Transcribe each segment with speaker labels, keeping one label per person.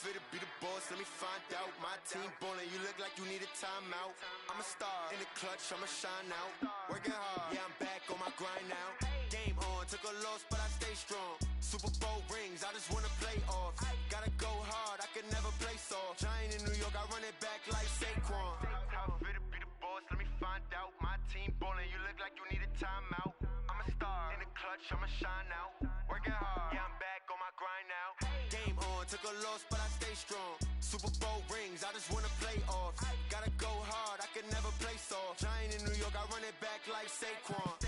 Speaker 1: fit to be the boss, let me find out. My team ballin', you look like you need a timeout. I'm a star, in the clutch, I'ma shine out. Working hard, yeah, I'm back on my grind now. Game on, took a loss, but I stay strong. Super Bowl rings, I just wanna play off. Gotta go hard, I can never play soft. Giant in New York, I run it back like Saquon. How fit to be the boss, let me find out. My team ballin', you look like you need a timeout. I'm a star, in the clutch, I'ma shine out. Working hard, yeah, I'm back on my grind now. Game on, took a loss, but I stay strong. Super Bowl rings, I just wanna play off. Gotta go hard, I can never play soft. Giant in New York, I run it back like Saquon.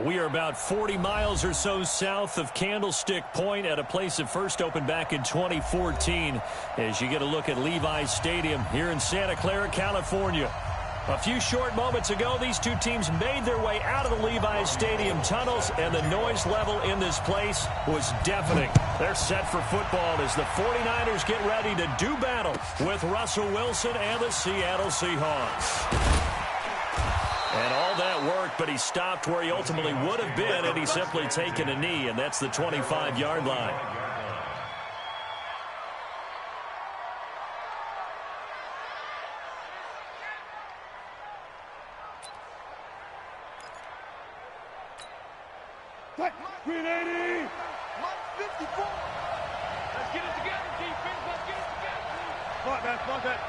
Speaker 2: We are about 40 miles or so south of Candlestick Point at a place that first opened back in 2014 as you get a look at Levi's Stadium here in Santa Clara, California. A few short moments ago, these two teams made their way out of the Levi's Stadium tunnels, and the noise level in this place was deafening. They're set for football as the 49ers get ready to do battle with Russell Wilson and the Seattle Seahawks. And all that worked, but he stopped where he ultimately would have been had he simply taken a knee, and that's the 25-yard line.
Speaker 3: Green 80! 54! Let's get it together, defense. Let's get it together. Come on, man.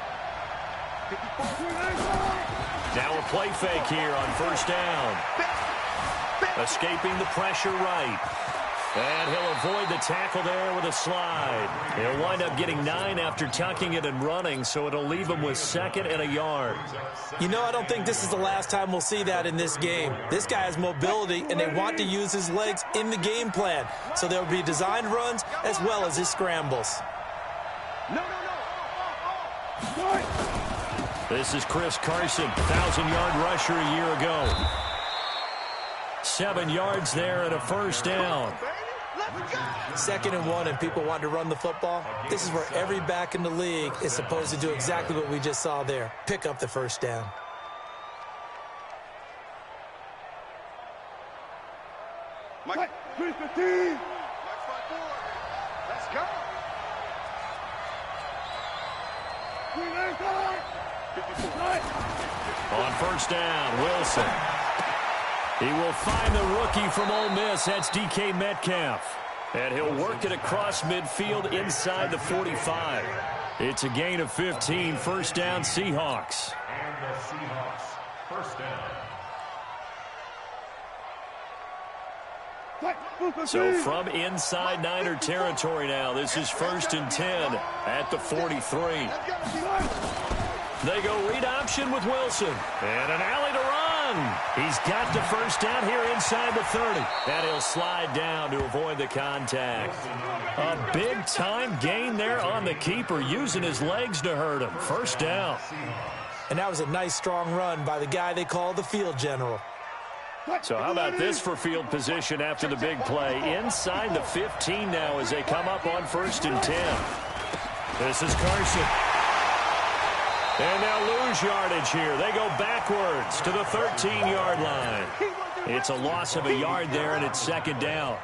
Speaker 3: 54. Green 80!
Speaker 2: Now a play fake here on first down. Escaping the pressure right. And he'll avoid the tackle there with a slide. He'll wind up getting 9 after tucking it and running, so it'll leave him with 2nd and a yard.
Speaker 4: You know, I don't think this is the last time we'll see that in this game. This guy has mobility, and they want to use his legs in the game plan. So there will be designed runs as well as his scrambles.
Speaker 3: No.
Speaker 2: This is Chris Carson, 1,000-yard rusher a year ago. 7 yards there and a first down.
Speaker 4: 2nd and 1, and people want to run the football. This is where every back in the league is supposed to do exactly what we just saw there. Pick up the first down.
Speaker 3: Mike, 315. Let's go.
Speaker 2: On first down, Wilson. He will find the rookie from Ole Miss. That's DK Metcalf. And he'll work it across midfield inside the 45. It's a gain of 15. First down, Seahawks.
Speaker 5: And the Seahawks, first down.
Speaker 2: So from inside Niner territory now, this is 1st and 10 at the 43. They go read option with Wilson. And an alley to run. He's got the first down here inside the 30. And he'll slide down to avoid the contact. A big-time gain there on the keeper, using his legs to hurt him. First down.
Speaker 4: And that was a nice, strong run by the guy they call the field general.
Speaker 2: So how about this for field position after the big play? Inside the 15 now as they come up on 1st and 10. This is Carson. And now lose yardage here. They go backwards to the 13-yard line. It's a loss of a yard there, and it's 2nd down.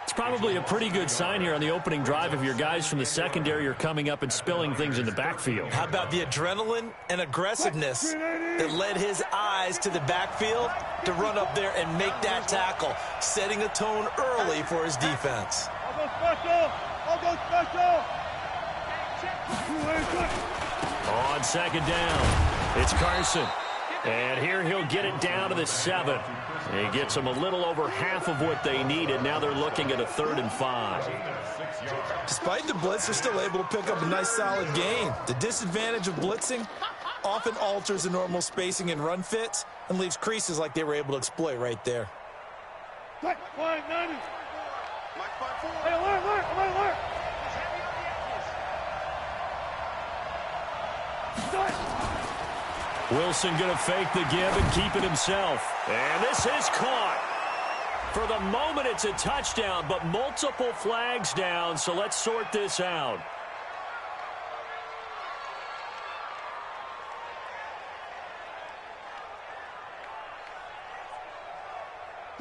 Speaker 2: It's probably a pretty good sign here on the opening drive if your guys from the secondary are coming up and spilling things in the backfield.
Speaker 4: How about the adrenaline and aggressiveness that led his eyes to the backfield to run up there and make that tackle, setting a tone early for his defense.
Speaker 3: I'll go special. I'll go special.
Speaker 2: On second down, it's Carson. And here he'll get it down to the 7. He gets them a little over half of what they needed. Now they're looking at a 3rd and 5.
Speaker 4: Despite the blitz, they're still able to pick up a nice solid gain. The disadvantage of blitzing often alters the normal spacing and run fits and leaves creases like they were able to exploit right there.
Speaker 3: Hey, alert.
Speaker 2: Wilson going to fake the give and keep it himself. And this is caught. For the moment, it's a touchdown, but multiple flags down, so let's sort this out.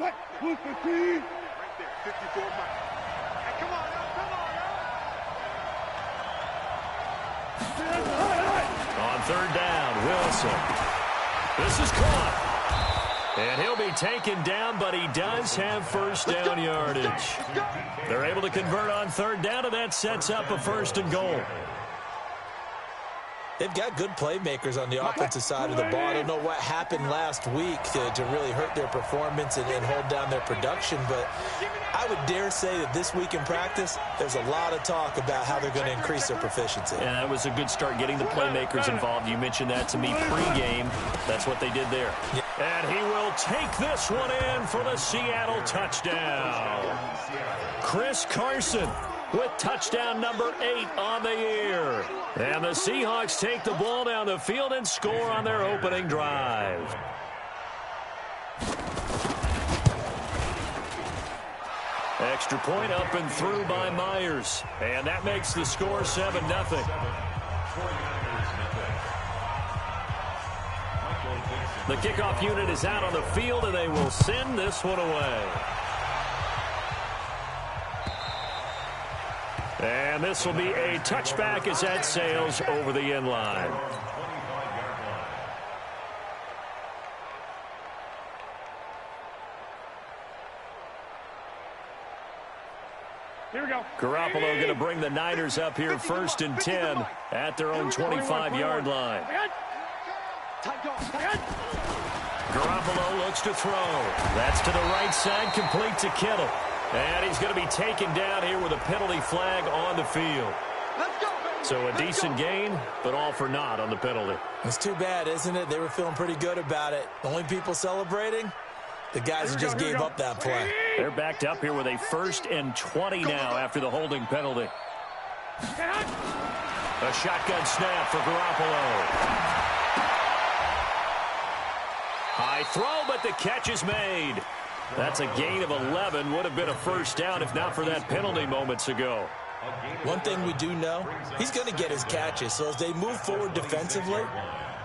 Speaker 3: Right there, 54 miles. Hey, come on now.
Speaker 2: On 3rd down, Wilson. This is caught. And he'll be taken down, but he does have first down yardage. They're able to convert on 3rd down, and that sets up a 1st and goal.
Speaker 4: They've got good playmakers on the offensive side of the ball. I don't know what happened last week to really hurt their performance and hold down their production, but I would dare say that this week in practice, there's a lot of talk about how they're going to increase their proficiency.
Speaker 2: And that was a good start, getting the playmakers involved. You mentioned that to me pregame. That's what they did there. Yeah. And he will take this one in for the Seattle touchdown. Chris Carson with touchdown number 8 on the year. And the Seahawks take the ball down the field and score on their opening drive. Extra point up and through by Myers. And that makes the score 7-0. The kickoff unit is out on the field, and they will send this one away. And this will be a touchback as that sails over the end line.
Speaker 3: Here we go.
Speaker 2: Garoppolo going to bring the Niners up here 1st and 10 at their own 25-yard line. Garoppolo looks to throw. That's to the right side, complete to Kittle. And he's going to be taken down here with a penalty flag on the field. So a decent gain, but all for naught on the penalty.
Speaker 4: It's too bad, isn't it? They were feeling pretty good about it. The only people celebrating, the guys who just gave up that play.
Speaker 2: They're backed up here with a 1st and 20 now after the holding penalty. A shotgun snap for Garoppolo. High throw, but the catch is made. That's a gain of 11. Would have been a 1st down if not for that penalty moments ago.
Speaker 4: One thing we do know, he's going to get his catches. So as they move forward defensively,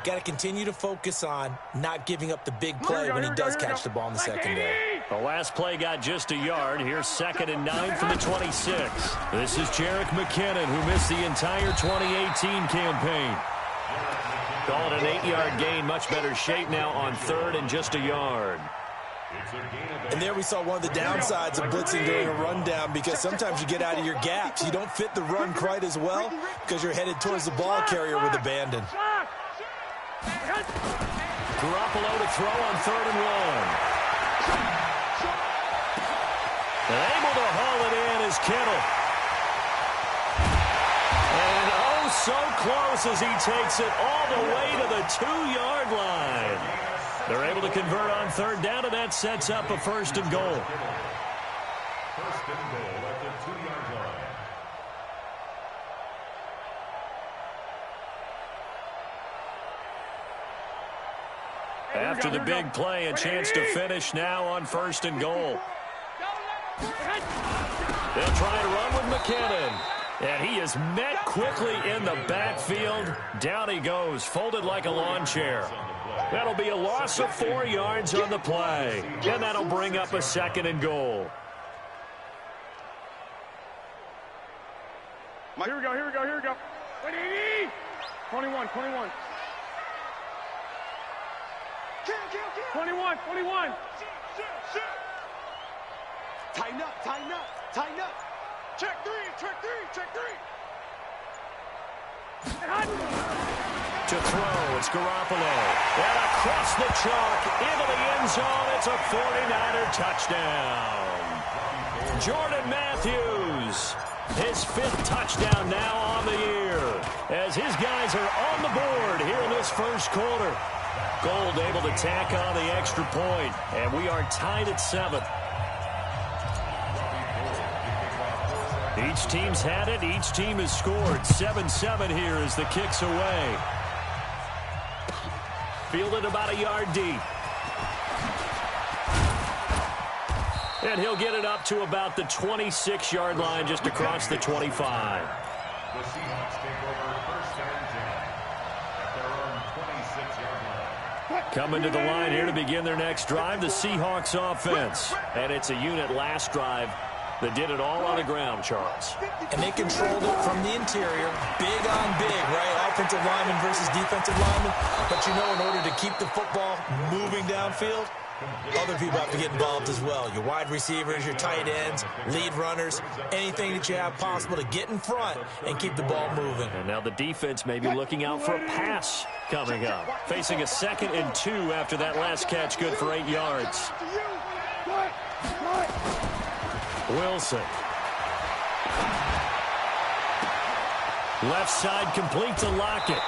Speaker 4: got to continue to focus on not giving up the big play when he does catch the ball in the secondary.
Speaker 2: The last play got just a yard. Here's 2nd and 9 from the 26. This is Jerick McKinnon, who missed the entire 2018 campaign. Call it an 8-yard gain. Much better shape now on 3rd and just a yard.
Speaker 4: And there we saw one of the downsides of blitzing during a rundown, because sometimes you get out of your gaps. You don't fit the run quite as well because you're headed towards the ball carrier with abandon.
Speaker 2: Garoppolo to throw on 3rd and 1. And able to haul it in is Kittle. And oh, so close as he takes it all the way to the 2-yard line. They're able to convert on 3rd down, and that sets up a 1st and goal.
Speaker 5: 1st and goal at the 2-yard line.
Speaker 2: After the big play, a chance to finish now on 1st and goal. They'll try to run with McKinnon. And he is met quickly in the backfield. Down he goes, folded like a lawn chair. That'll be a loss of 4 yards on the play. And that'll bring up a 2nd and goal.
Speaker 3: Here we go, here we go, here we go. 21, 21. 21, 21.
Speaker 6: Tighten up, tighten up, tighten up.
Speaker 3: Check three, check three, check three.
Speaker 2: To throw, it's Garoppolo. And across the chalk, into the end zone, it's a 49er touchdown. Jordan Matthews, his 5th touchdown now on the year, as his guys are on the board here in this first quarter. Gold able to tack on the extra point, and we are tied at 7. Each team's had it. Each team has scored. 7-7 here as the kick's away. Fielded about a yard deep. And he'll get it up to about the 26-yard line, just across the 25.
Speaker 5: The Seahawks take over first and 10 at their own 26-yard line.
Speaker 2: Coming to the line here to begin their next drive, the Seahawks offense. And it's a unit last drive that did it all on the ground, Charles.
Speaker 4: And they controlled it from the interior, big on big, right? Offensive lineman versus defensive lineman. But you know, in order to keep the football moving downfield, other people have to get involved as well. Your wide receivers, your tight ends, lead runners, anything that you have possible to get in front and keep the ball moving.
Speaker 2: And now the defense may be looking out for a pass coming up. Facing a 2nd and 2 after that last catch, good for 8 yards. Wilson. Left side complete to Lockett.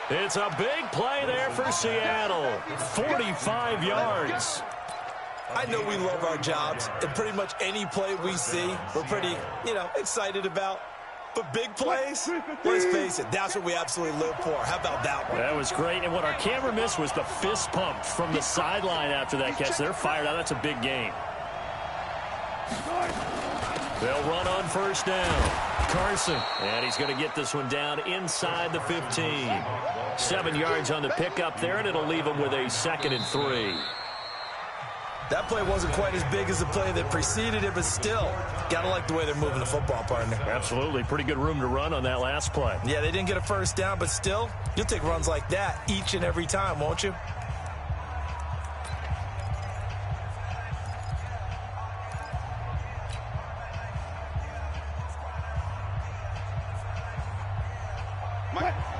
Speaker 2: It's a big play there for Seattle. 45 yards.
Speaker 4: I know we love our jobs, and pretty much any play we see, we're pretty, excited about. But big plays, let's face it, that's what we absolutely live for. How about that one?
Speaker 2: That was great, and what our camera missed was the fist pump from the sideline after that catch. They're fired out. That's a big game. They'll run on first down. Carson, and he's going to get this one down inside the 15. 7 yards on the pickup there, and it'll leave him with a 2nd and 3.
Speaker 4: That play wasn't quite as big as the play that preceded it, but still, got to like the way they're moving the football, partner.
Speaker 2: Absolutely. Pretty good room to run on that last play.
Speaker 4: Yeah, they didn't get a first down, but still, you'll take runs like that each and every time, won't you?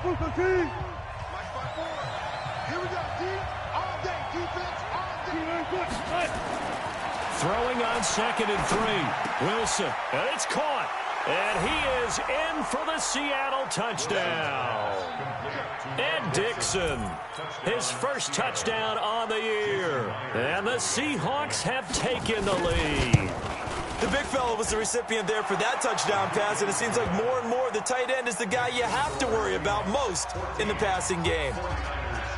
Speaker 3: Here we go, team. All day, defense, all day.
Speaker 2: Throwing on 2nd and 3. Wilson, and it's caught. And he is in for the Seattle touchdown. Ed Dixon, his first touchdown on the year. And the Seahawks have taken the lead.
Speaker 4: The big fella was the recipient there for that touchdown pass, and it seems like more and more the tight end is the guy you have to worry about most in the passing game.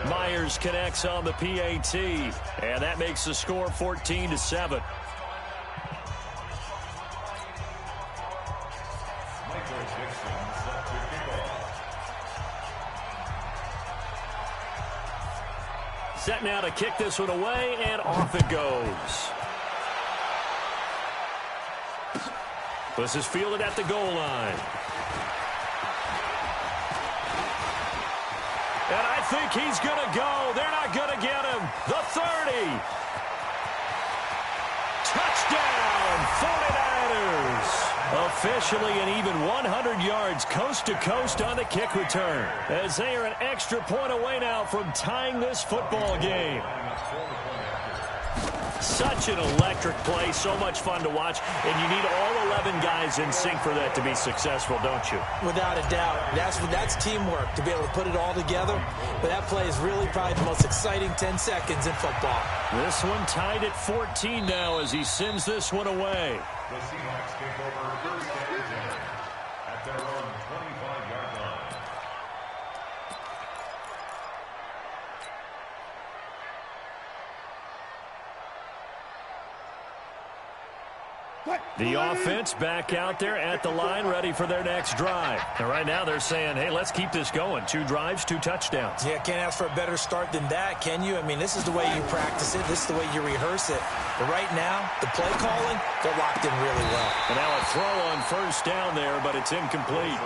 Speaker 2: Myers connects on the PAT, and that makes the score 14-7. Set now to kick this one away, and off it goes. This is fielded at the goal line. And I think he's going to go. They're not going to get him. The 30. Touchdown, 49ers. Officially an even 100 yards coast to coast on the kick return, as they are an extra point away now from tying this football game. Such an electric play, so much fun to watch, and you need all 11 guys in sync for that to be successful, don't you?
Speaker 4: Without a doubt. That's teamwork, to be able to put it all together. But that play is really probably the most exciting 10 seconds in football.
Speaker 2: This one tied at 14 now as he sends this one away.
Speaker 5: The Seahawks take over first and 10 at their own 25-yard line.
Speaker 2: The offense back out there at the line, ready for their next drive. And right now they're saying, hey, let's keep this going. 2 drives, 2 touchdowns.
Speaker 4: Yeah, can't ask for a better start than that, can you? I mean, this is the way you practice it. This is the way you rehearse it. But right now, the play calling, they're locked in really well.
Speaker 2: And now a throw on first down there, but it's incomplete.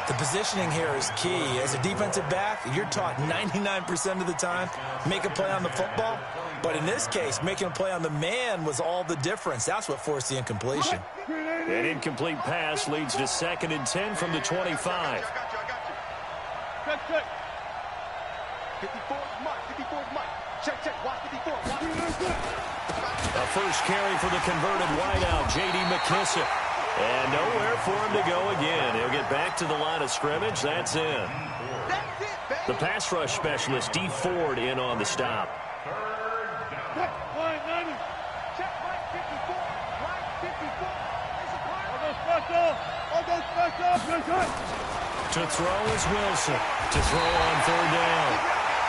Speaker 4: The positioning here is key. As a defensive back, you're taught 99% of the time, make a play on the football. But in this case, making a play on the man was all the difference. That's what forced the incompletion.
Speaker 2: An incomplete pass leads to 2nd and 10 from the 25.
Speaker 6: Check. 54 mark. 54 mark. Check. Watch 54.
Speaker 2: A first carry for the converted wideout, J.D. McKissick. And nowhere for him to go again. He'll get back to the line of scrimmage. That's in. The pass rush specialist, D. Ford, in on the stop. To throw is Wilson. To throw on 3rd down.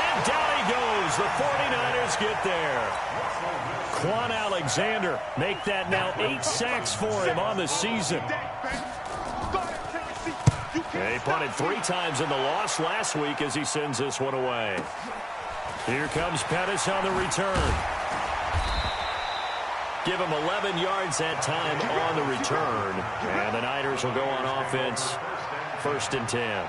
Speaker 2: And down he goes. The 49ers get there. Quan Alexander make that now 8 sacks for him on the season. He punted 3 times in the loss last week as he sends this one away. Here comes Pettis on the return. Give him 11 yards that time on the return. And the Niners will go on offense. 1st and 10.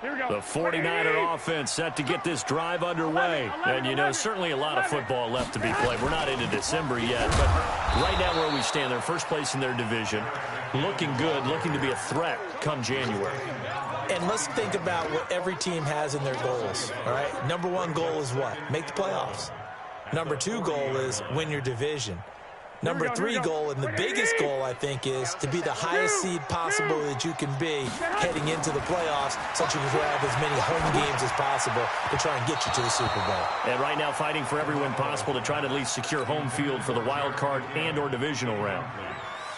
Speaker 2: The 49er offense set to get this drive underway. And, you know, certainly a lot of football left to be played. We're not into December yet, but right now where we stand, they're first place in their division. Looking good, looking to be a threat come January.
Speaker 4: And let's think about what every team has in their goals, all right? Number 1 goal is what? Make the playoffs. Number 2 goal is win your division. Number 3 goal, and the biggest goal, I think, is to be the highest seed possible that you can be heading into the playoffs so that you can have as many home games as possible to try and get you to the Super Bowl.
Speaker 2: And right now fighting for every win possible to try to at least secure home field for the wild card and or divisional round.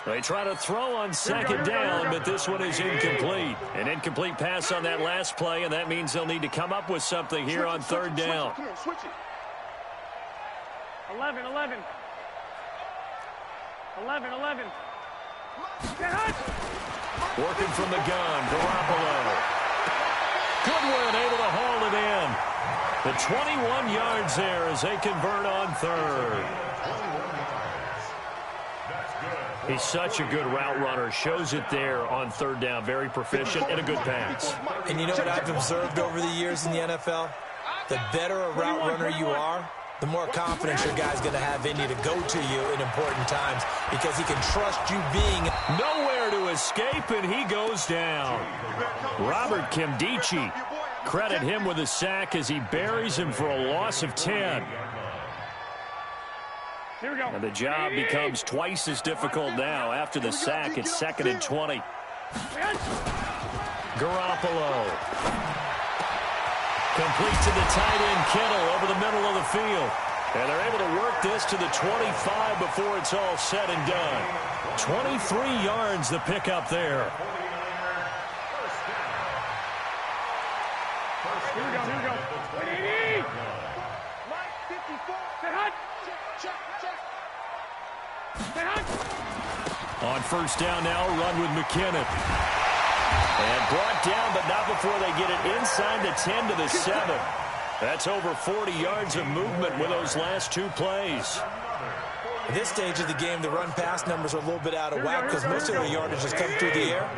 Speaker 2: They try to throw on 2nd down, but this one is incomplete. An incomplete pass on that last play, and that means they'll need to come up with something here on 3rd down.
Speaker 3: 11. 11.
Speaker 2: Working from the gun, Garoppolo. Goodwin able to haul it in. The 21 yards there as they convert on 3rd. He's such a good route runner. Shows it there on 3rd down. Very proficient and a good pass.
Speaker 4: And you know what I've observed over the years in the NFL? The better a route runner you are, the more confidence your guy's going to have in you to go to you in important times because he can trust you being
Speaker 2: nowhere to escape, and he goes down. Robert Kimdichie, credit him with a sack as he buries him for a loss of 10. And the job becomes twice as difficult now. After the sack, it's 2nd and 20. Garoppolo. Complete to the tight end, Kittle, over the middle of the field. And they're able to work this to the 25 before it's all said and done. 23 yards the pickup there.
Speaker 3: Here we go. Line 54. Check.
Speaker 2: On 1st down now, run with McKinnon. And brought down, but not before they get it inside the 10 to the 7. That's over 40 yards of movement with those last 2 plays.
Speaker 4: At this stage of the game, the run-pass numbers are a little bit out of whack because most of the yardage has come through the air.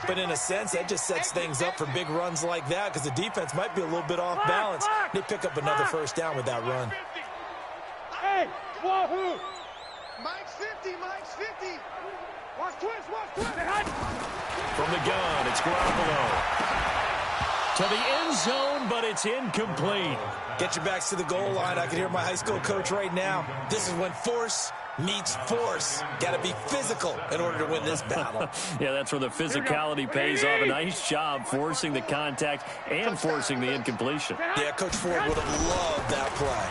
Speaker 4: But in a sense, that just sets things up for big runs like that because the defense might be a little bit off balance. They pick up another 1st down with that run.
Speaker 3: Hey, wahoo! Mike's 50. Watch twist.
Speaker 2: From the gun, it's Garoppolo. To the end zone, but it's incomplete.
Speaker 4: Get your backs to the goal line. I can hear my high school coach right now. This is when force meets force. Got to be physical in order to win this battle.
Speaker 2: Yeah, that's where the physicality pays off. A nice job forcing the contact and forcing the incompletion.
Speaker 4: Yeah, Coach Ford would have loved that play.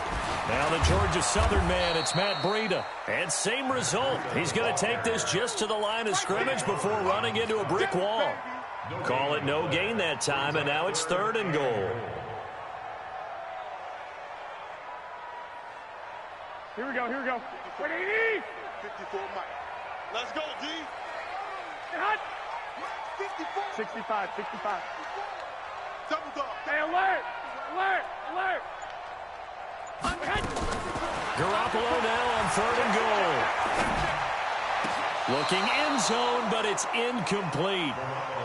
Speaker 2: Now the Georgia Southern man, it's Matt Breida. And same result. He's going to take this just to the line of scrimmage before running into a brick wall. Call it no gain that time, and now it's 3rd and goal.
Speaker 3: Here we go, here we go.
Speaker 6: 54, Mike. Let's go, D.
Speaker 3: Hot.
Speaker 6: 54.
Speaker 3: 65, 65.
Speaker 6: Double dog.
Speaker 3: Hey, alert! Alert! Alert!
Speaker 2: Garoppolo now on 3rd and goal. Looking end zone, but it's incomplete.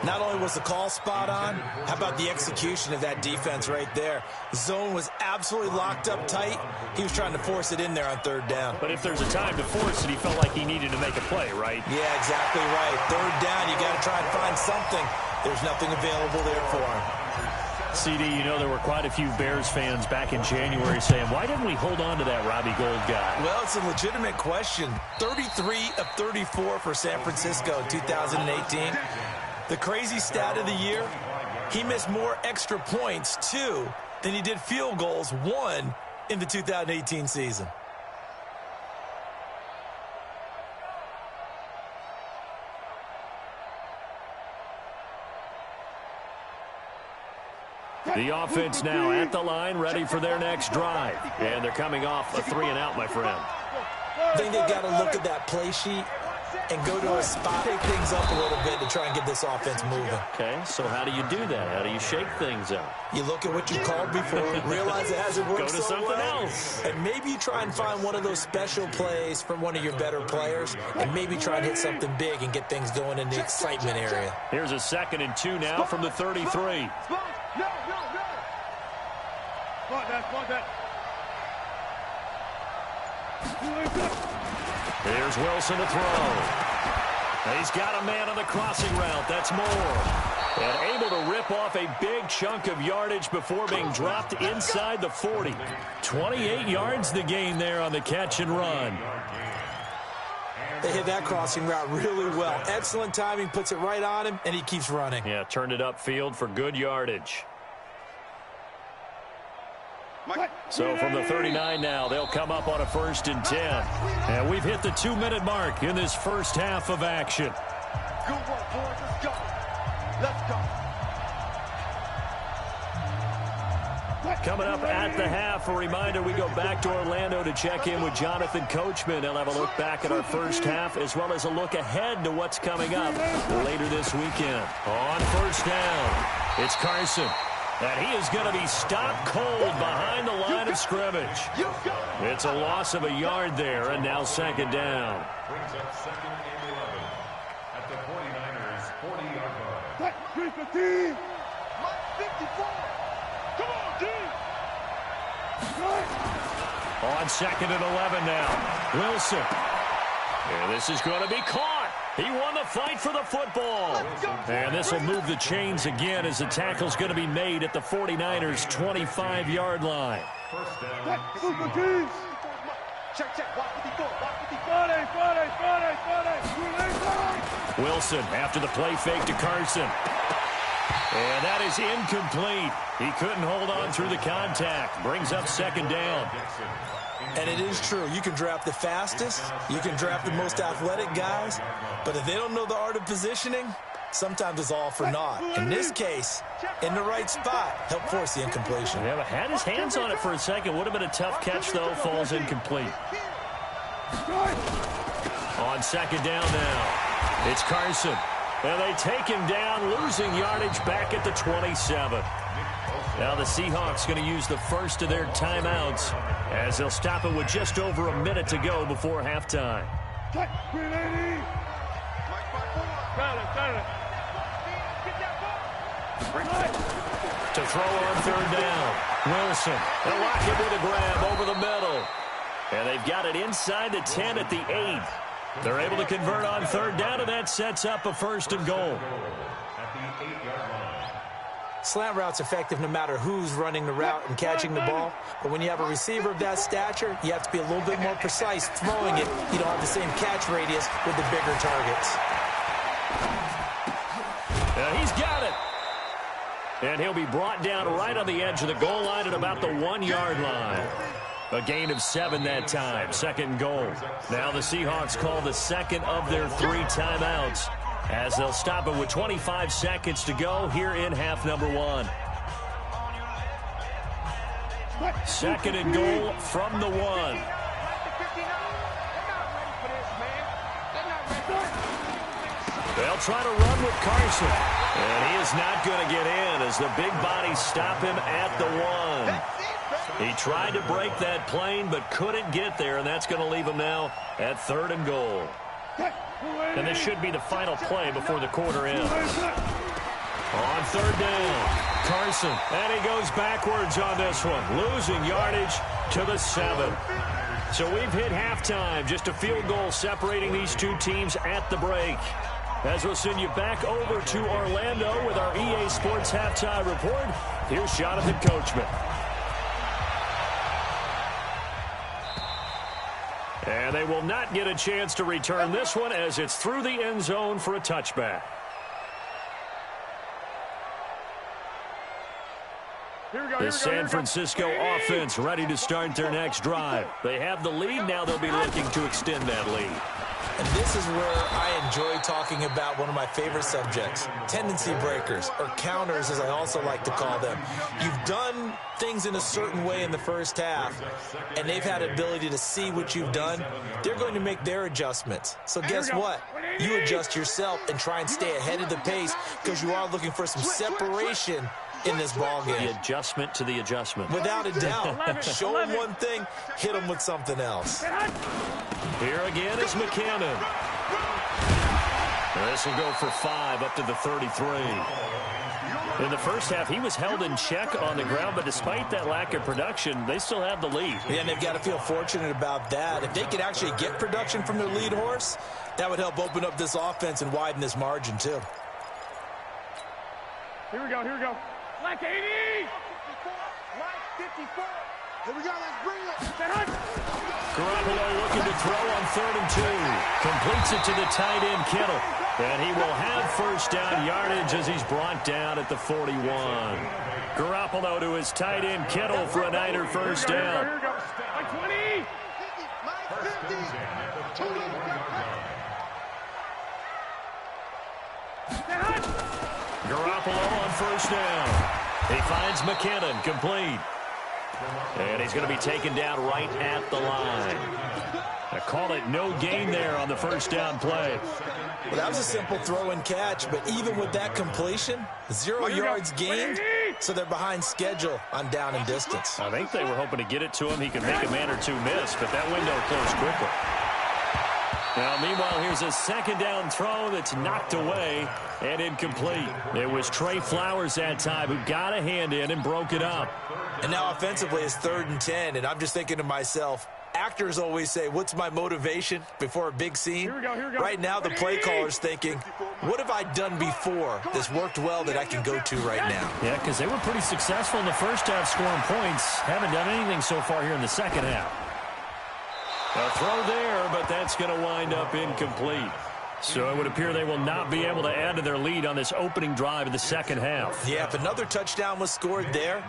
Speaker 4: Not only was the call spot on, how about the execution of that defense right there? The zone was absolutely locked up tight. He was trying to force it in there on 3rd down.
Speaker 2: But if there's a time to force it, he felt like he needed to make a play, right?
Speaker 4: Yeah, exactly right. 3rd down, you got to try and find something. There's nothing available there for him.
Speaker 2: CD, you know there were quite a few Bears fans back in January saying, why didn't we hold on to that Robbie Gould guy?
Speaker 4: Well, it's a legitimate question. 33 of 34 for San Francisco in 2018. The crazy stat of the year, he missed more extra points, 2, than he did field goals, 1, in the 2018 season.
Speaker 2: The offense now at the line, ready for their next drive. And they're coming off a 3-and-out, my friend.
Speaker 4: I think they've got to look at that play sheet and go to a spot, pick things up a little bit to try and get this offense moving.
Speaker 2: Okay, so how do you do that? How do you shake things up?
Speaker 4: You look at what you called before, realize it hasn't worked
Speaker 2: Go to
Speaker 4: so
Speaker 2: something
Speaker 4: well,
Speaker 2: else.
Speaker 4: and maybe you try and find one of those special plays from one of your better players, and maybe try and hit something big and get things going in the excitement area.
Speaker 2: Here's a 2nd and 2 now from the 33.
Speaker 3: No. Block that.
Speaker 2: Here's Wilson to throw. He's got a man on the crossing route. That's Moore. And able to rip off a big chunk of yardage before being dropped inside the 40. 28 yards the gain there on the catch and run.
Speaker 4: They hit that crossing route really well. Excellent timing, puts it right on him, and he keeps running.
Speaker 2: Yeah, turned it upfield for good yardage. So from the 39 now, they'll come up on a 1st and 10. And we've hit the 2-minute mark in this first half of action.
Speaker 6: Good work, boys. Let's go. Let's go.
Speaker 2: Coming up at the half, a reminder, we go back to Orlando to check in with Jonathan Coachman. He'll have a look back at our first half as well as a look ahead to what's coming up later this weekend. On 1st down, it's Carson. And he is going to be stopped cold behind the line of scrimmage. It's a loss of a yard there, and now 2nd down.
Speaker 5: Brings up 2nd and 11 at the 49ers' 40-yard line.
Speaker 3: 315. 54. Come on, D.
Speaker 2: On 2nd and 11 now, Wilson. And this is going to be caught. He won the fight for the football. And this will move the chains again as the tackle's going to be made at the 49ers' 25-yard line.
Speaker 5: 1st down.
Speaker 6: Check. Watch 54.
Speaker 2: Wilson after the play fake to Carson. And that is incomplete. He couldn't hold on through the contact. Brings up 2nd down.
Speaker 4: And it is true. You can draft the fastest. You can draft the most athletic guys. But if they don't know the art of positioning, sometimes it's all for naught. In this case, in the right spot, help force the incompletion.
Speaker 2: Yeah, but had his hands on it for a second. Would have been a tough catch, though. Falls incomplete. On 2nd down now, it's Carson. And they take him down, losing yardage back at the 27. Now the Seahawks going to use the first of their timeouts as they'll stop it with just over a minute to go before halftime. To throw on 3rd down, Wilson. They'll lock him with a grab over the middle. And they've got it inside the 10 at the 8. They're able to convert on 3rd down, and that sets up a 1st and goal.
Speaker 5: At the 8-yard line.
Speaker 4: Slant route's effective no matter who's running the route and catching the ball. But when you have a receiver of that stature, you have to be a little bit more precise throwing it. You don't have the same catch radius with the bigger targets.
Speaker 2: He's got it. And he'll be brought down right on the edge of the goal line at about the 1-yard line. A gain of 7 that time. Second and goal. Now the Seahawks call the second of their 3 timeouts as they'll stop it with 25 seconds to go here in half number 1. Second and goal from the 1. They'll try to run with Carson. And he is not going to get in as the big bodies stop him at the 1. He tried to break that plane but couldn't get there, and that's going to leave him now at 3rd and goal. And this should be the final play before the quarter ends. On 3rd down, Carson, and he goes backwards on this one, losing yardage to the 7. So we've hit halftime, just a field goal separating these two teams at the break. As we'll send you back over to Orlando with our EA Sports Halftime Report, here's Jonathan Coachman. And they will not get a chance to return this one as it's through the end zone for a touchback. The San Francisco offense ready to start their next drive. They have the lead. Now they'll be looking to extend that lead.
Speaker 4: And this is where I enjoy talking about one of my favorite subjects, tendency breakers, or counters as I also like to call them. You've done things in a certain way in the first half, and they've had ability to see what you've done. They're going to make their adjustments. So guess what? You adjust yourself and try and stay ahead of the pace because you are looking for some separation in this ball game.
Speaker 2: The adjustment to the adjustment.
Speaker 4: Without a doubt. Show them one thing, hit them with something else.
Speaker 2: Here again is McKinnon. This will go for 5 up to the 33. In the first half, he was held in check on the ground, but despite that lack of production, they still have the lead.
Speaker 4: Yeah, and they've got to feel fortunate about that. If they could actually get production from their lead horse, that would help open up this offense and widen this margin, too.
Speaker 3: Here we go. Like 80! Like 54! Here we go, let's bring it!
Speaker 2: Garoppolo looking to throw on 3rd and 2. Completes it to the tight end, Kittle. And he will have first down yardage as he's brought down at the 41. Garoppolo to his tight end, Kittle, for a Niner first down.
Speaker 3: Here we go. Like 20!
Speaker 2: Garoppolo on first down. He finds McKinnon, complete. And he's going to be taken down right at the line. I call it no gain there on the first down play.
Speaker 4: Well, that was a simple throw and catch, but even with that completion, 0 yards gained, so they're behind schedule on down and distance.
Speaker 2: I think they were hoping to get it to him. He could make a man or two miss, but that window closed quickly. Now, meanwhile, here's a second down throw that's knocked away and incomplete. It was Trey Flowers that time who got a hand in and broke it up.
Speaker 4: And now offensively it's 3rd and 10, and I'm just thinking to myself, actors always say, what's my motivation before a big scene?
Speaker 3: Here we go.
Speaker 4: Right now the play caller's thinking, what have I done before that's worked well that I can go to right now?
Speaker 2: Yeah, because they were pretty successful in the first half scoring points. Haven't done anything so far here in the second half. A throw there, but that's going to wind up incomplete. So it would appear they will not be able to add to their lead on this opening drive of the second half.
Speaker 4: Yeah, if another touchdown was scored there,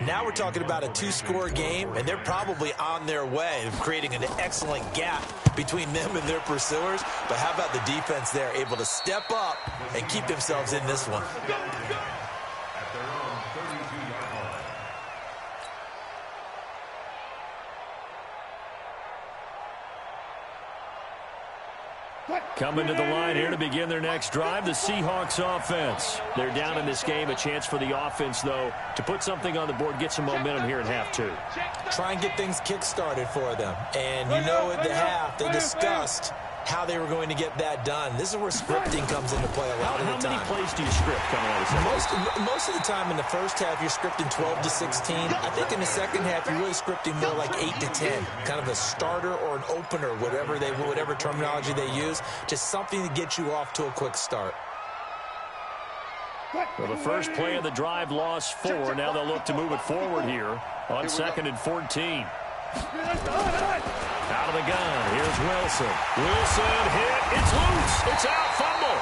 Speaker 4: now we're talking about a 2-score game, and they're probably on their way of creating an excellent gap between them and their pursuers. But how about the defense there, able to step up and keep themselves in this one?
Speaker 2: Coming to the line here to begin their next drive, the Seahawks offense. They're down in this game. A chance for the offense, though, to put something on the board, get some momentum here in half 2.
Speaker 4: Try and get things kick-started for them. And you know at the half, they discussed how they were going to get that done. This is where scripting comes into play a lot of the time.
Speaker 2: How many plays do you script coming out of the second?
Speaker 4: Most of the time in the first half, you're scripting 12 to 16. I think in the second half, you're really scripting more like 8 to 10. Kind of a starter or an opener, whatever terminology they use. Just something to get you off to a quick start.
Speaker 2: Well, the first play of the drive lost 4. Now they'll look to move it forward here on 2nd and 14. Out of the gun, here's Wilson. Wilson hit, it's loose, it's out, fumble.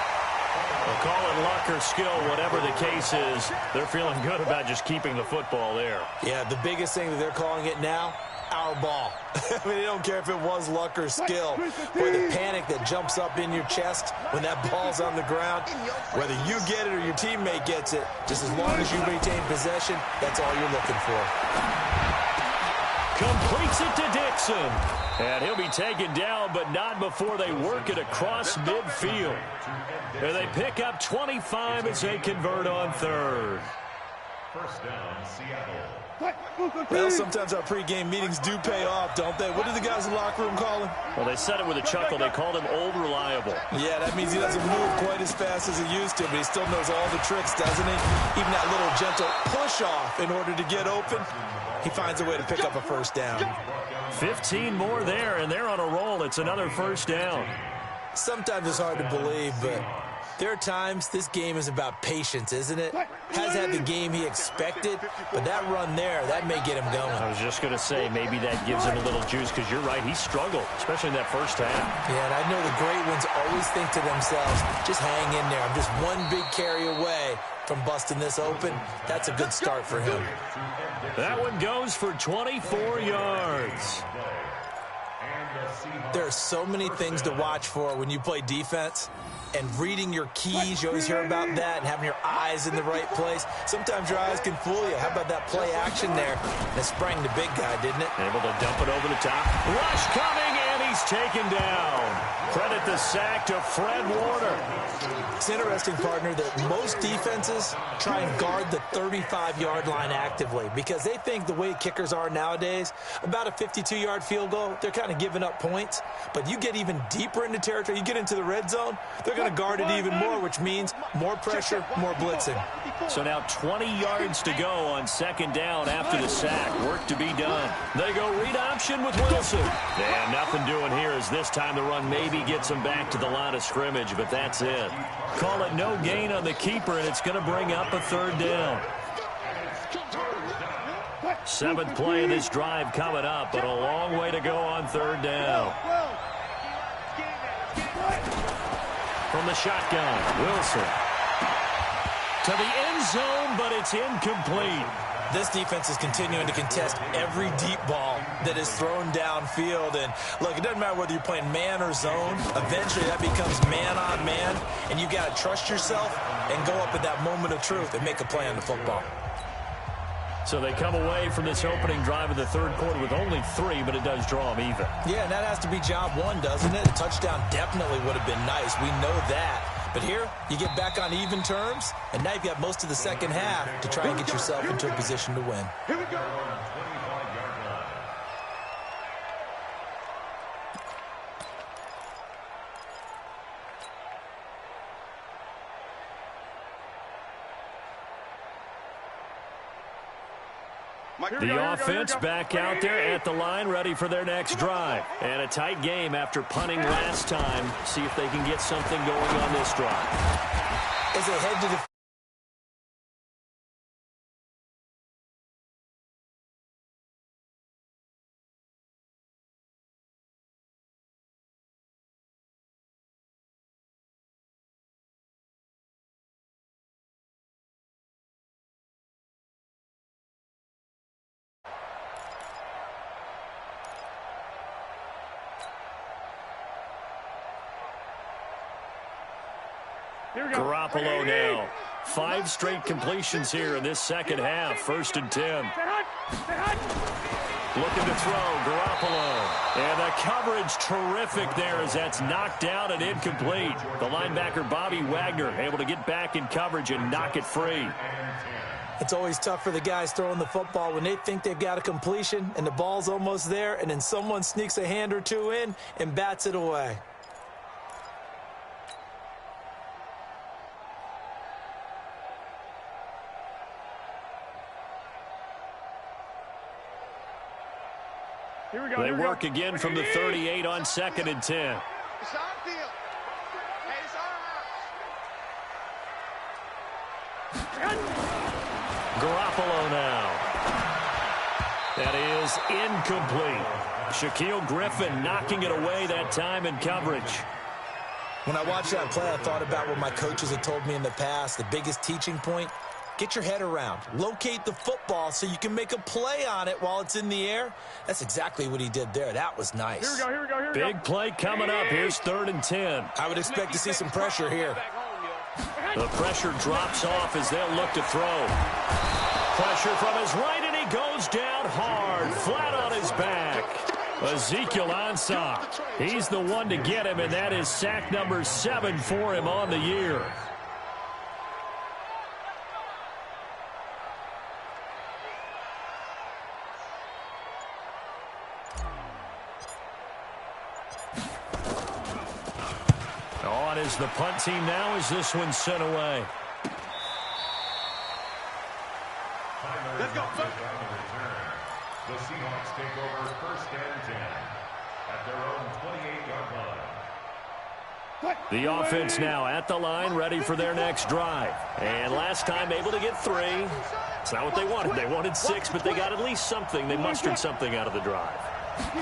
Speaker 2: They'll call it luck or skill, whatever the case is. They're feeling good about just keeping the football there.
Speaker 4: Yeah, the biggest thing that they're calling it now, our ball. I mean, I don't care if it was luck or skill. Or the panic that jumps up in your chest when that ball's on the ground. Whether you get it or your teammate gets it, just as long as you retain possession, that's all you're looking for.
Speaker 2: Completes it to Dixon. And he'll be taken down, but not before they work it across midfield. And they pick up 25 as they convert on third.
Speaker 5: First down, Seattle.
Speaker 4: Well, sometimes our pregame meetings do pay off, don't they? What do the guys in the locker room call him?
Speaker 2: Well, they said it with a chuckle. They called him Old Reliable.
Speaker 4: Yeah, that means he doesn't move quite as fast as he used to, but he still knows all the tricks, doesn't he? Even that little gentle push-off in order to get open. He finds a way to pick up a first down.
Speaker 2: 15 more there, and they're on a roll. It's another first down.
Speaker 4: Sometimes it's hard to believe, but there are times this game is about patience, isn't it? Has had the game he expected, but that run there, that may get him going.
Speaker 2: I was just going to say, maybe that gives him a little juice, because you're right, he struggled, especially in that first half.
Speaker 4: Yeah, and I know the great ones always think to themselves, just hang in there. I'm just one big carry away from busting this open. That's a good start for him.
Speaker 2: That one goes for 24 yards.
Speaker 4: There are so many things to watch for when you play defense. And reading your keys, you always hear about that, and having your eyes in the right place. Sometimes your eyes can fool you. How about that play action there? That sprang the big guy, didn't it?
Speaker 2: Able to dump it over the top. Rush coming, and he's taken down. Credit the sack to Fred Warner.
Speaker 4: It's interesting, partner, that most defenses try and guard the 35-yard line actively because they think the way kickers are nowadays, about a 52-yard field goal, they're kind of giving up points. But you get even deeper into territory, you get into the red zone, they're going to guard it even more, which means more pressure, more blitzing.
Speaker 2: So now 20 yards to go on second down after the sack. Work to be done. They go read option with Wilson. And nothing doing here as this time the run maybe gets them back to the line of scrimmage, but that's it. Call it no gain on the keeper, and it's going to bring up a third down. Seventh play of this drive coming up, but a long way to go on third down. From the shotgun, Wilson. To the end zone, but it's incomplete.
Speaker 4: This defense is continuing to contest every deep ball that is thrown downfield. And, look, it doesn't matter whether you're playing man or zone. Eventually, that becomes man-on-man, and you got to trust yourself and go up at that moment of truth and make a play on the football.
Speaker 2: So they come away from this opening drive of the third quarter with only 3, but it does draw them even.
Speaker 4: Yeah, and that has to be job one, doesn't it? A touchdown definitely would have been nice. We know that. But here, you get back on even terms, and now you've got most of the second half to try and get yourself into a position to win.
Speaker 5: Here we go.
Speaker 2: The offense back out there at the line, ready for their next drive. And a tight game after punting last time. See if they can get something going on this drive.
Speaker 4: As they head to the
Speaker 2: Garoppolo now. 5 straight completions here in this second half. 1st and 10. Looking to throw, Garoppolo. And the coverage terrific there as that's knocked down and incomplete. The linebacker, Bobby Wagner, able to get back in coverage and knock it free.
Speaker 4: It's always tough for the guys throwing the football when they think they've got a completion and the ball's almost there, and then someone sneaks a hand or two in and bats it away.
Speaker 2: They work again from the 38 on 2nd and 10.
Speaker 6: It's our field. Hey, it's our house.
Speaker 2: Garoppolo now. That is incomplete. Shaquille Griffin knocking it away that time in coverage.
Speaker 4: When I watched that play, I thought about what my coaches had told me in the past. The biggest teaching point, get your head around, locate the football so you can make a play on it while it's in the air. That's exactly what he did there. That was nice.
Speaker 3: Here we go.
Speaker 2: Big play coming up. Here's 3rd and 10.
Speaker 4: I would expect to see some pressure here.
Speaker 2: The pressure drops off as they'll look to throw. Pressure from his right, and he goes down hard, flat on his back. Ezekiel Ansah, he's the one to get him, and that is sack number 7 for him on the year. On is the punt team now as this one's sent away.
Speaker 6: Let's go.
Speaker 5: The Seahawks take over 1st and 10 at their own 28-yard line.
Speaker 2: The offense now at the line, ready for their next drive. And last time able to get 3. It's not what they wanted. They wanted 6, but they got at least something. They mustered something out of the drive.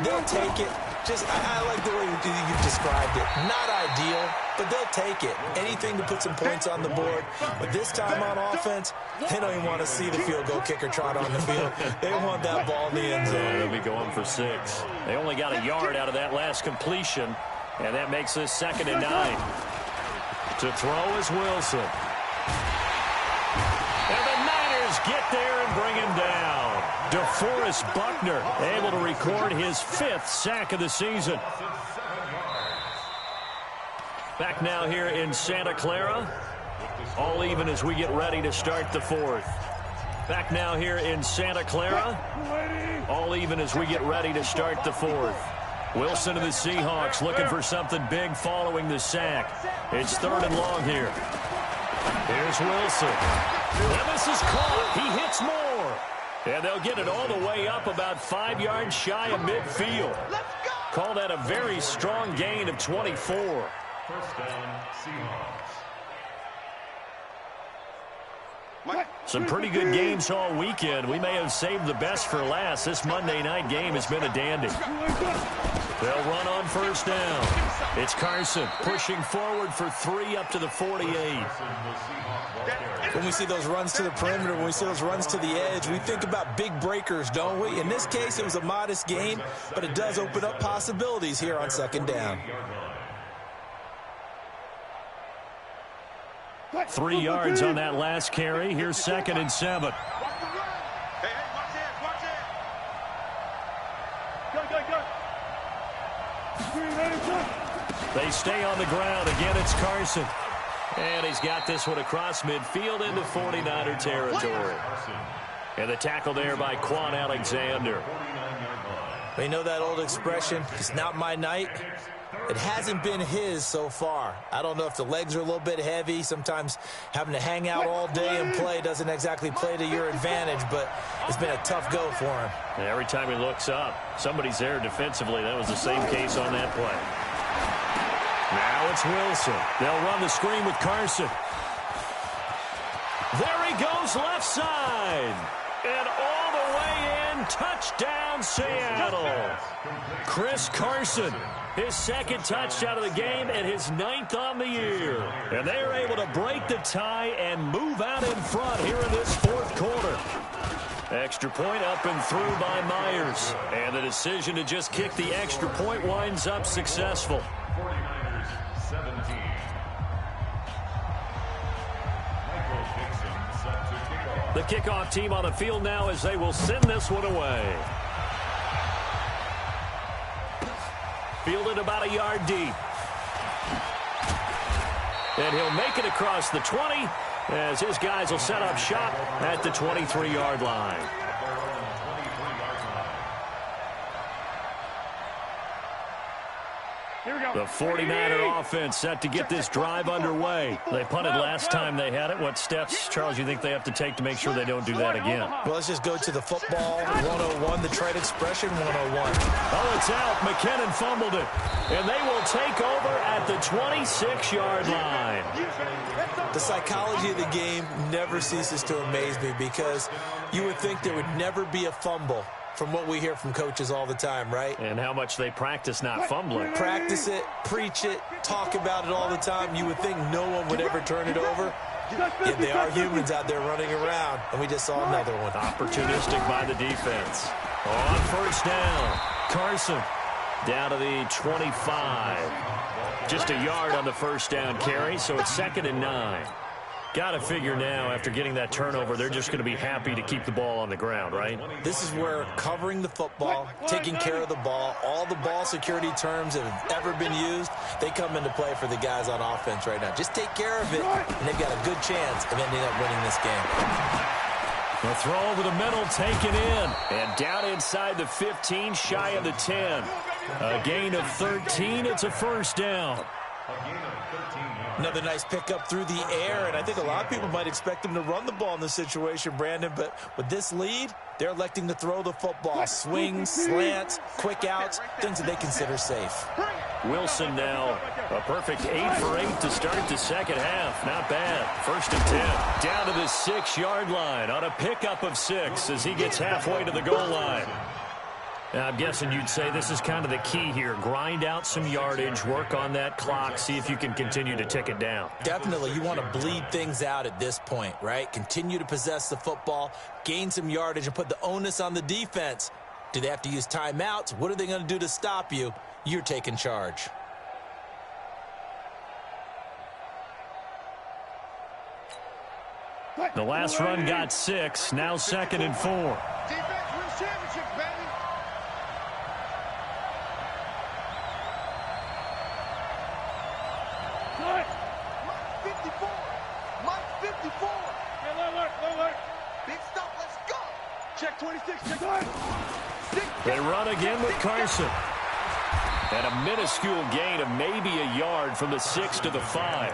Speaker 4: They'll take it. I like the way you described it. Not ideal, but they'll take it. Anything to put some points on the board. But this time on offense, they don't even want to see the field goal kicker trot on the field. They want that ball in the end zone.
Speaker 2: They'll be going for 6. They only got a yard out of that last completion, and that makes this 2nd and 9. To throw is Wilson. And the Niners get there and bring him down. DeForest Buckner able to record his 5th sack of the season. Back now here in Santa Clara. All even as we get ready to start the 4th. Back now here in Santa Clara. All even as we get ready to start the 4th. Wilson of the Seahawks looking for something big following the sack. It's 3rd and long here. Here's Wilson. And this is caught. He hits more. And they'll get it all the way up about 5 yards shy of midfield. Call that a very strong gain of 24.
Speaker 5: 1st down, Seahawks.
Speaker 2: Some pretty good games all weekend. We may have saved the best for last. This Monday night game has been a dandy. They'll run on 1st down. It's Carson pushing forward for 3 up to the 48.
Speaker 4: When we see those runs to the perimeter, when we see those runs to the edge, we think about big breakers, don't we? In this case, it was a modest gain, but it does open up possibilities here on 2nd down.
Speaker 2: 3 yards on that last carry. Here's 2nd and 7.
Speaker 6: Hey, watch it.
Speaker 2: They stay on the ground. Again, it's Carson. And he's got this one across midfield into 49er territory. And the tackle there by Quan Alexander.
Speaker 4: We know that old expression, it's not my night. It hasn't been his so far. I don't know if the legs are a little bit heavy. Sometimes having to hang out all day and play doesn't exactly play to your advantage, but it's been a tough go for him.
Speaker 2: And every time he looks up, somebody's there defensively. That was the same case on that play. Now it's Wilson. They'll run the screen with Carson. There he goes left side. And all the way in, touchdown Seattle. Chris Carson, his 2nd touchdown of the game and his 9th on the year. And they are able to break the tie and move out in front here in this 4th quarter. Extra point up and through by Myers. And the decision to just kick the extra point winds up successful.
Speaker 5: 49ers 17.
Speaker 2: The kickoff team on the field now as they will send this one away. Fielded about a yard deep. And he'll make it across the 20 as his guys will set up shop at the 23-yard line. The 49er offense set to get this drive underway. They punted last time they had it. What steps, Charles, you think they have to take to make sure they don't do that again?
Speaker 4: Well, let's just go to the football 101, the trade expression 101.
Speaker 2: Oh, it's out. McKinnon fumbled it. And they will take over at the 26-yard line.
Speaker 4: The psychology of the game never ceases to amaze me because you would think there would never be a fumble from what we hear from coaches all the time, right?
Speaker 2: And how much they practice not fumbling.
Speaker 4: Practice it, preach it, talk about it all the time. You would think no one would ever turn it over. Yeah, they are humans out there running around, and we just saw another one.
Speaker 2: Opportunistic by the defense. On first down, Carson down to the 25. Just a yard on the first down carry, so it's 2nd and 9. Got to figure now, after getting that turnover, they're just going to be happy to keep the ball on the ground, right?
Speaker 4: This is where covering the football, taking care of the ball, all the ball security terms that have ever been used, they come into play for the guys on offense right now. Just take care of it, and they've got a good chance of ending up winning this game.
Speaker 2: The throw over the middle, taken in, and down inside the 15, shy of the 10. A gain of 13, it's a first down.
Speaker 4: Another nice pickup through the air, and I think a lot of people might expect them to run the ball in this situation, Brandon, but with this lead, they're electing to throw the football. Swings, slants, quick outs, things that they consider safe.
Speaker 2: Wilson now, a perfect 8 for 8 to start the second half. Not bad. 1st and 10. Down to the 6-yard line on a pickup of 6 as he gets halfway to the goal line. Now, I'm guessing you'd say this is kind of the key here. Grind out some yardage, work on that clock, see if you can continue to tick it down.
Speaker 4: Definitely. You want to bleed things out at this point, right? Continue to possess the football, gain some yardage, and put the onus on the defense. Do they have to use timeouts? What are they going to do to stop you? You're taking charge.
Speaker 2: The last run got 6, now 2nd and 4.
Speaker 6: Defense wins championships, baby. Mike 54. Mike 54.
Speaker 3: Hey, look.
Speaker 6: Big stop. Let's go. Check 26. Check 26.
Speaker 2: They run again with Carson. And a minuscule gain of maybe a yard from the 6 to the 5.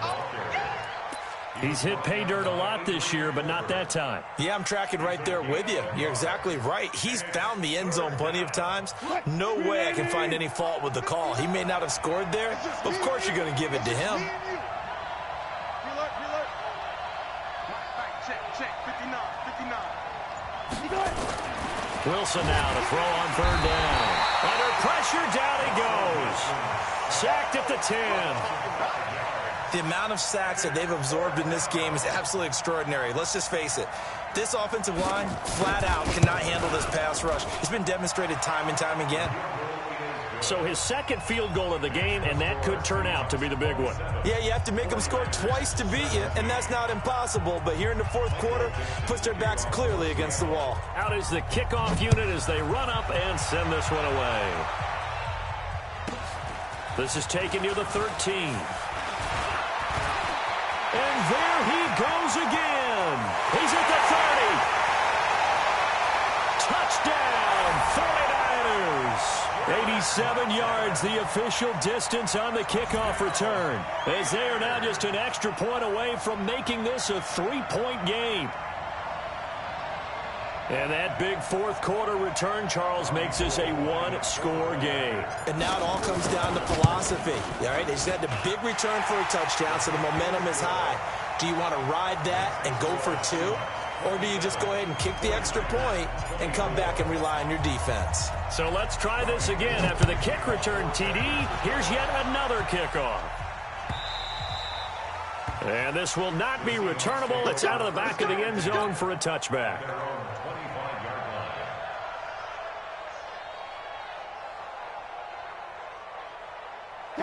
Speaker 2: He's hit pay dirt a lot this year, but not that time.
Speaker 4: Yeah, I'm tracking right there with you. You're exactly right. He's found the end zone plenty of times. No way I can find any fault with the call. He may not have scored there, but of course you're going to give it to him.
Speaker 6: Reload. Check 59.
Speaker 2: Wilson now to throw on 3rd down. Under pressure, down he goes. Sacked at the 10.
Speaker 4: The amount of sacks that they've absorbed in this game is absolutely extraordinary. Let's just face it. This offensive line, flat out, cannot handle this pass rush. It's been demonstrated time and time again.
Speaker 2: So his 2nd field goal of the game, and that could turn out to be the big one.
Speaker 4: Yeah, you have to make them score twice to beat you, and that's not impossible. But here in the 4th quarter, puts their backs clearly against the wall.
Speaker 2: Out is the kickoff unit as they run up and send this one away. This is taken near the 13. And there he goes again. He's at the 30. Touchdown, 49ers. 87 yards, the official distance on the kickoff return. As they are now just an extra point away from making this a 3-point game. And that big 4th quarter return, Charles, makes this a 1-score game.
Speaker 4: And now it all comes down to philosophy. All right, they just had the big return for a touchdown, so the momentum is high. Do you want to ride that and go for 2? Or do you just go ahead and kick the extra point and come back and rely on your defense?
Speaker 2: So let's try this again. After the kick return, TD, here's yet another kickoff. And this will not be returnable. It's out of the back of the end zone for a touchback.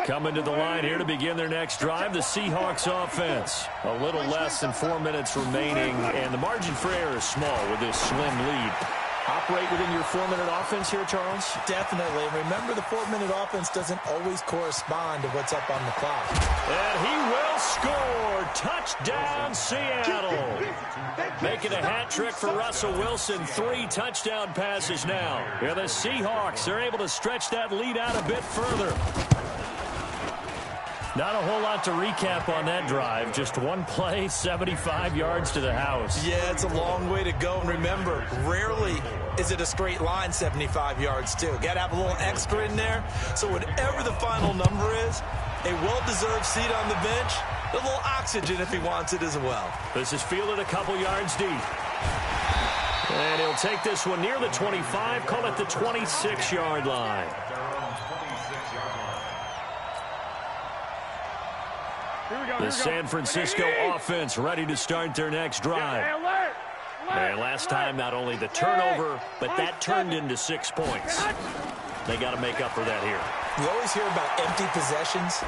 Speaker 2: Coming to the line here to begin their next drive, the Seahawks offense. A little less than 4 minutes remaining, and the margin for error is small with this slim lead. Operate within your 4-minute offense here, Charles?
Speaker 4: Definitely. Remember, the 4-minute offense doesn't always correspond to what's up on the clock.
Speaker 2: And he will score. Touchdown, Seattle. Making a hat trick for Russell Wilson. 3 touchdown passes now. Yeah, the Seahawks are able to stretch that lead out a bit further. Not a whole lot to recap on that drive. Just one play, 75 yards to the house.
Speaker 4: Yeah, it's a long way to go. And remember, rarely is it a straight line 75 yards, too. Got to have a little extra in there. So whatever the final number is, a well-deserved seat on the bench, a little oxygen if he wants it as well.
Speaker 2: This is fielded a couple yards deep. And he'll take this one near the 25, call it the 26-yard line. The San Francisco offense ready to start their next drive. And last time, not only the turnover, but that turned into 6 points. They got to make up for that here.
Speaker 4: You always hear about empty possessions,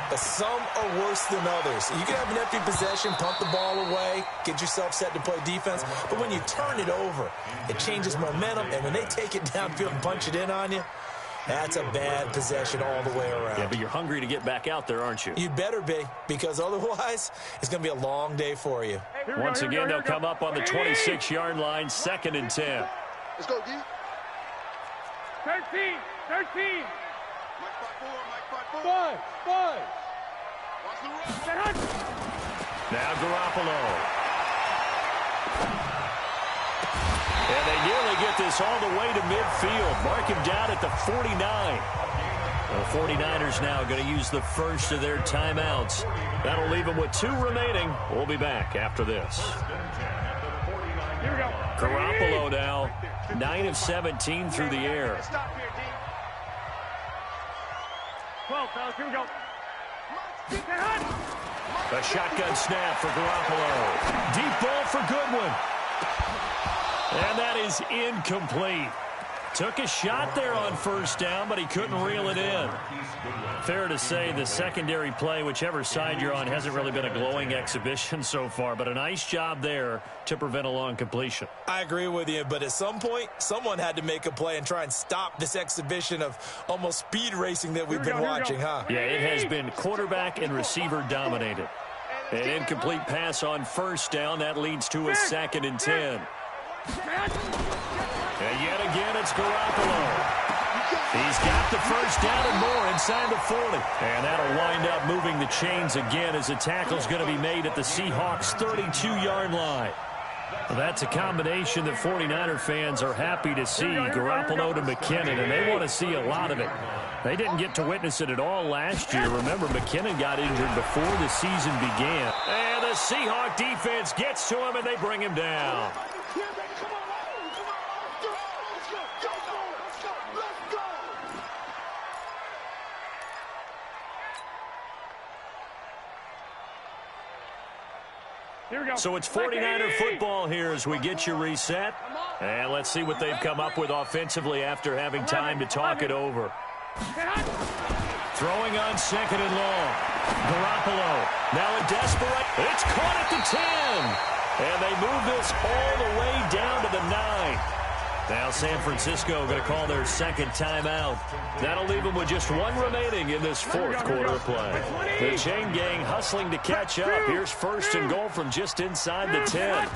Speaker 4: but some are worse than others. You can have an empty possession, pump the ball away, get yourself set to play defense, but when you turn it over, it changes momentum, and when they take it downfield and punch it in on you, that's a bad possession all the way around.
Speaker 2: Yeah, but you're hungry to get back out there, aren't you?
Speaker 4: You better be, because otherwise, it's going to be a long day for you.
Speaker 2: Once again, they'll come up on the 26-yard line, 2nd and 10.
Speaker 6: Let's go, D.
Speaker 3: 13.
Speaker 6: Mike 5-4.
Speaker 3: 5.
Speaker 6: Watch the run.
Speaker 2: Now Garoppolo. And they nearly get this all the way to midfield. Mark him down at the 49. The 49ers now going to use the first of their timeouts. That'll leave them with 2 remaining. We'll be back after this.
Speaker 3: Here we go.
Speaker 2: Garoppolo now, 9 of 17 through the air.
Speaker 3: Stop here, D. 12, fellas. Here we go.
Speaker 2: A shotgun snap for Garoppolo. Deep ball for Goodwin. And that is incomplete. Took a shot there on first down, but he couldn't reel it in. Fair to say the secondary play, whichever side you're on, hasn't really been a glowing exhibition so far, but a nice job there to prevent a long completion.
Speaker 4: I agree with you, but at some point, someone had to make a play and try and stop this exhibition of almost speed racing that we've been watching, huh?
Speaker 2: Yeah, it has been quarterback and receiver dominated. An incomplete pass on first down. That leads to a 2nd and 10. And yet again, it's Garoppolo. He's got the first down and more inside the 40. And that'll wind up moving the chains again as the tackle's going to be made at the Seahawks' 32-yard line. Well, that's a combination that 49er fans are happy to see, Garoppolo to McKinnon, and they want to see a lot of it. They didn't get to witness it at all last year. Remember, McKinnon got injured before the season began. And the Seahawk defense gets to him, and they bring him down. So it's 49er football here as we get you reset. And let's see what they've come up with offensively after having time to talk it over. Throwing on 2nd and long. Garoppolo now a desperate. It's caught at the 10. And they move this all the way down to the 9. Now San Francisco going to call their 2nd timeout. That'll leave them with just 1 remaining in this 4th quarter of play. The chain gang hustling to catch up. Here's 1st and goal from just inside the 10.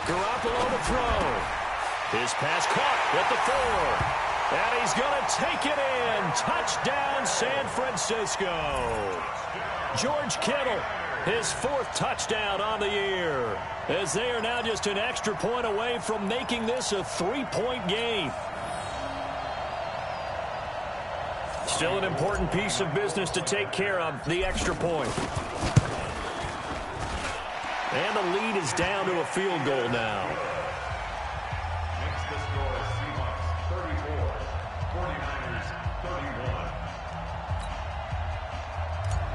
Speaker 2: Garoppolo to throw. His pass caught at the 4. And he's going to take it in. Touchdown, San Francisco. George Kittle, his 4th touchdown on the year, as they are now just an extra point away from making this a 3-point game. Still an important piece of business to take care of, the extra point. And the lead is down to a field goal now.
Speaker 5: Makes the score Seahawks 34, 49ers 31.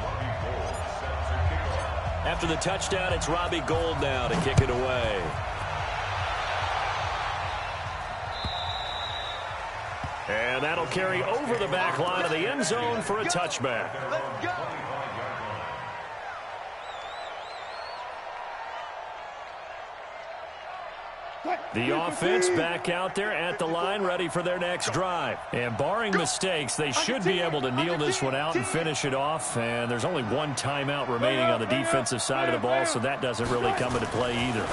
Speaker 5: Robbie Gould sets a kickoff.
Speaker 2: After the touchdown, it's Robbie Gould now to kick it away. And that'll carry over the back line of the end zone for a touchback.
Speaker 6: Let's go.
Speaker 2: The offense back out there at the line, ready for their next drive. And barring mistakes, they should be able to kneel this one out and finish it off. And there's only 1 timeout remaining on the defensive side of the ball, so that doesn't really come into play either.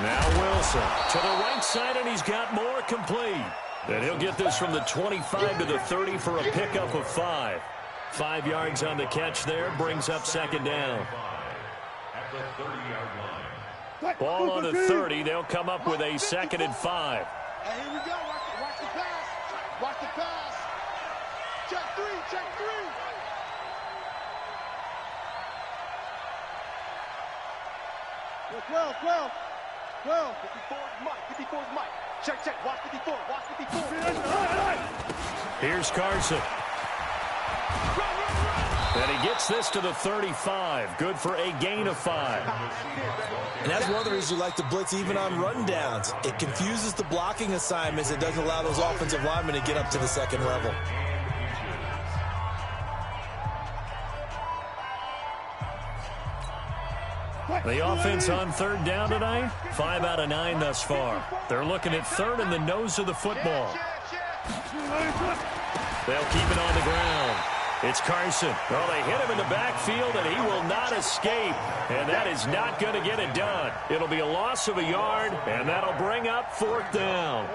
Speaker 2: Now Wilson to the right side, and he's got more complete. And he'll get this from the 25 to the 30 for a pickup of 5. 5 yards on the catch there, brings up 2nd down.
Speaker 5: At the 30-yard line.
Speaker 2: Ball on the 30. They'll come up with a 2nd and 5.
Speaker 6: Hey, here we go. Watch the pass. Watch the pass. Check 3. Check 3. Well, 12. 54 is Mike. 54 is Mike. Check. Watch 54. Watch 54.
Speaker 2: Here's Carson. And he gets this to the 35. Good for a gain of 5.
Speaker 4: And that's one of the reasons you like to blitz even on rundowns. It confuses the blocking assignments. It doesn't allow those offensive linemen to get up to the second level.
Speaker 2: The offense on third down tonight, 5 out of 9 thus far. They're looking at third in the nose of the football. They'll keep it on the ground. It's Carson. Well, they hit him in the backfield, and he will not escape. And that is not going to get it done. It'll be a loss of a yard, and that'll bring up 4th down.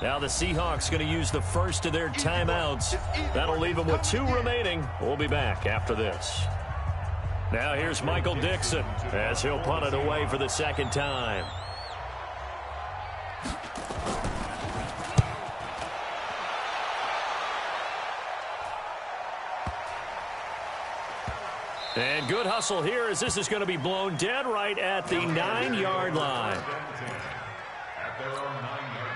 Speaker 2: Now the Seahawks going to use the first of their timeouts. That'll leave them with 2 remaining. We'll be back after this. Now here's Michael Dixon as he'll punt it away for the second time. And good hustle here as this is going to be blown dead right at the 9-yard line.
Speaker 5: At their own 9-yard line.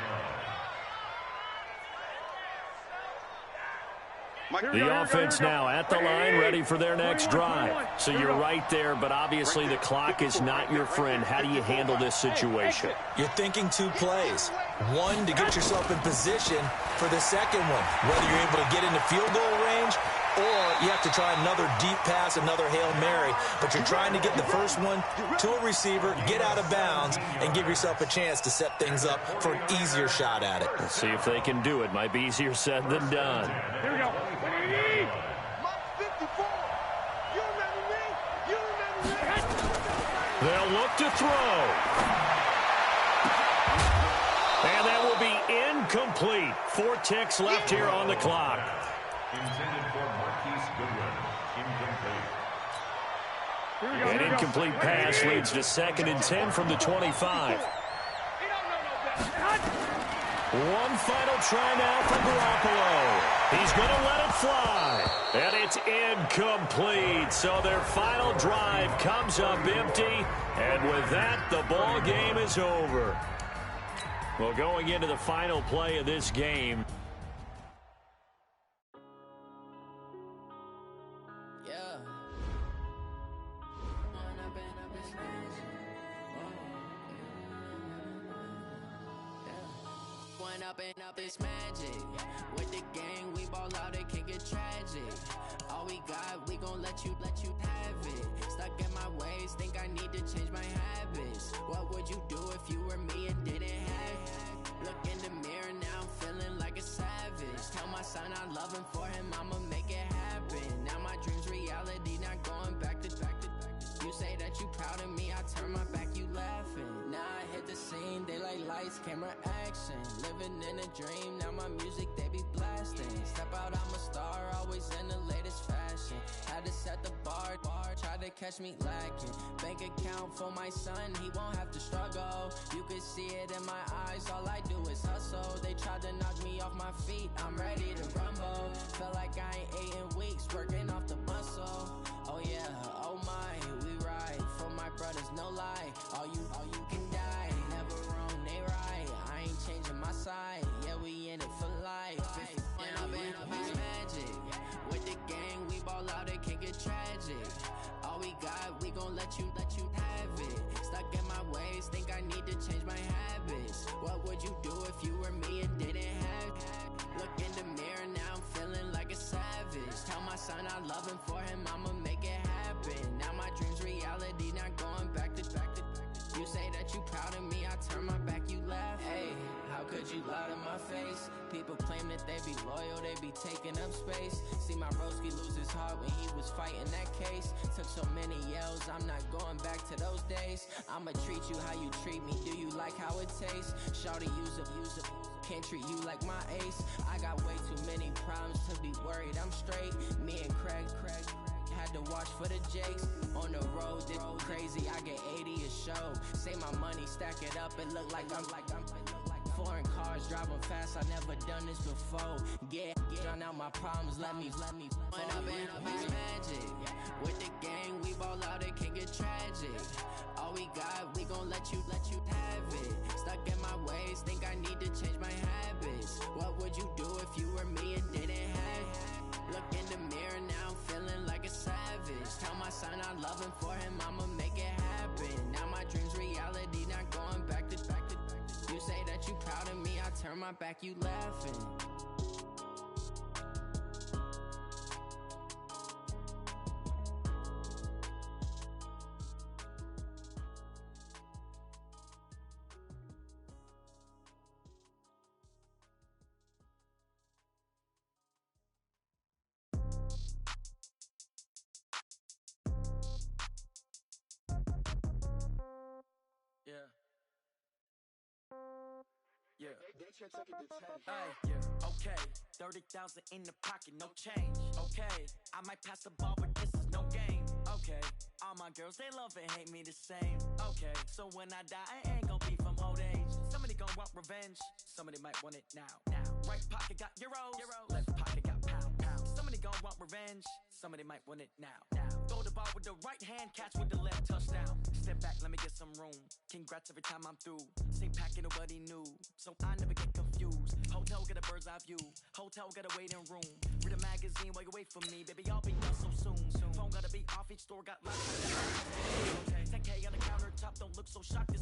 Speaker 2: The offense now at the line, ready for their next drive. So you're right there, but obviously the clock is not your friend. How do you handle this situation?
Speaker 4: You're thinking 2 plays. One, to get yourself in position for the second one, whether you're able to get into field goal range or you have to try another deep pass, another Hail Mary. But you're trying to get the first one to a receiver, get out of bounds, and give yourself a chance to set things up for an easier shot at it.
Speaker 2: Let's see if they can do it. Might be easier said than done.
Speaker 3: Here we go.
Speaker 2: They'll look to throw. And that will be incomplete. 4 ticks left here on the clock.
Speaker 5: Intended for Marquise Goodwin. Incomplete.
Speaker 2: An incomplete pass leads to 2nd and 10 from the 25. One final try now for Garoppolo. He's going to let it fly. And it's incomplete. So their final drive comes up empty. And with that, the ball game is over. Well, going into the final play of this game.
Speaker 7: Up this magic with the gang, we ball out, it can get tragic. All we got, we gon' let you have it. Stuck in my ways, think I need to change my habits. What would you do if you were me and didn't have it? Look in the mirror, now I'm feeling like a savage. Tell my son I love him, for him I'ma make it happen. Now my dream's reality, not going back to. You say that you proud of me, I turn my back, you laughing. Now I hit the scene, they like lights, camera, action. Living in a dream, now my music, they be blasting. Step out, I'm a star, always in the latest fashion. Had to set the bar, tried to catch me lacking. Bank account for my son, he won't have to struggle. You can see it in my eyes, all I do is hustle. They tried to knock me off my feet, I'm ready to rumble. Feel like I ain't ate in weeks, working off the muscle. Oh yeah, oh my, we ride for my brothers, no lie. All you can die, never wrong, they right. I ain't changing my side, yeah, we in it for life. And I've been up this magic with the gang, we ball out, it can get tragic. All we got, we gon' let you have it. Stuck in my ways, think I need to change my habits. What would you do if you were me and didn't have it? Look in the mirror, now I'm feeling like a savage. Tell my son I love him, for him I'ma make it happen. Now my dream's reality, not going back to. You say that you proud of me, I turn my back, you laugh. Hey, how could you lie to my face? People claim that they be loyal, they be taking up space. See my broski lose his heart when he was fighting that case. Took so many yells, I'm not going back to those days. I'ma treat you how you treat me, do you like how it tastes? Shawty use up, can't treat you like my ace. I got way too many problems to be worried, I'm straight. Me and Craig had to watch for the Jakes. On the road, this crazy, I get 80 a show. Say my money, stack it up, it look like I'm foreign cars, driving fast, I never done this before. Drown out my problems, let me When up in magic. With the gang, we ball out, it can get tragic. All we got, we gon' let you have it. Stuck in my ways, think I need to change my habits. What would you do if you were me and didn't have it? Look in the mirror now, I'm feeling like a savage. Tell my son I love him, for him I'ma make it happen. Now my dreams reality, not going back to. You say that you proud of me, I turn my back, you laughing.
Speaker 8: Yeah. Hey, yeah, okay. 30,000 in the pocket, no change. Okay, I might pass the ball, but this is no game. Okay, all my girls, they love and hate me the same. Okay, so when I die, I ain't gon' be from old age. Somebody gon' want revenge, somebody might want it now. Right pocket got euros, left pocket got pound. Somebody gon' want revenge, somebody might want it now. Throw the ball with the right hand, catch with the left, touchdown. Step back, let me get some room. Congrats every time I'm through. Same packet, nobody knew, so I never get confused. Hotel get a bird's eye view, hotel get a waiting room. Read a magazine while you wait for me, baby, I'll be done so soon. Phone gotta be off, each store got lots of okay. 10K on the countertop, don't look so shocked.